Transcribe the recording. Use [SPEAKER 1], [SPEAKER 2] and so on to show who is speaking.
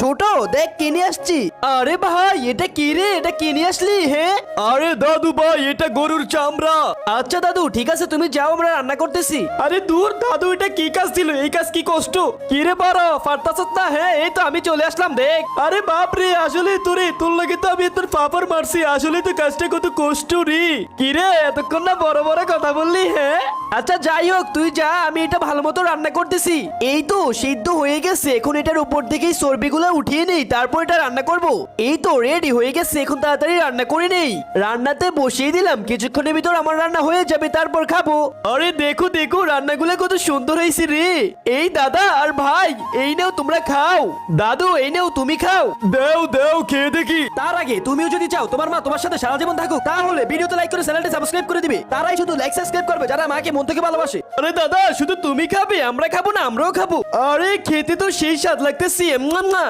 [SPEAKER 1] ছোট দেখ কিনে আসছি। আরে ভাই এটা কি রে, এটা কিনে আসলি? হ্যাঁ
[SPEAKER 2] আরে দাদু ভাই, এটা গরুর চামড়া।
[SPEAKER 1] আচ্ছা দাদু ঠিক আছে, তুমি যাও, আমরা রান্না করতেছি।
[SPEAKER 2] আরে দূর দাদু, এটা কি কাজ ছিল? এই কাজ কি কষ্ট? কি রে বাড়া, ফারতাছত না? হ্যাঁ এই তো আমি চলে আসলাম, দেখ। আরে বাপ রে, আসলে তোর লাগে তো আমি তোর পাপার মারছি। আসলে তো কাজটা কত কষ্ট রে। কি রে এতক্ষণ না বড় বড় কথা বললি? হ্যাঁ
[SPEAKER 1] আচ্ছা যাই হোক, তুই যা, আমি এটা ভালো মতো রান্না করতেছি। এই তো সিদ্ধ হয়ে গেছে, এখন এটার উপর থেকেই চর্বিগুলো উঠিয়ে নেই, তারপর এটা রান্না করব। এই তো রেডি হয়ে গেছে, এখন তাড়াতাড়ি রান্না করে নেই। রান্নাতে বসিয়ে দিলাম, কিছুক্ষণের ভিতর আমার রান্না হয়ে যাবে, তারপর খাবো। আরে দেখো দেখো, রান্নাগুলো কত সুন্দর হয়েছে রে। এই দাদা আর ভাই, এই নাও তোমরা খাও। দাদু এই নাও তুমি খাও।
[SPEAKER 2] দেও দেও, খেয়ে দেখি।
[SPEAKER 1] তার আগে তুমিও যদি চাও তোমার মা তোমার সাথে সারা জীবন থাকুক, তাহলে ভিডিওতে লাইক করে চ্যানেলটা সাবস্ক্রাইব করে দিবে। তারাই শুধু লাইক সাবস্ক্রাইব করবে যারা মাকে মন থেকে ভালোবাসে।
[SPEAKER 2] আরে দাদা, শুধু তুমি খাবে? আমরা খাবো না? আমরাও খাবো। আরে খেতে তো সেই স্বাদ লাগতেছে।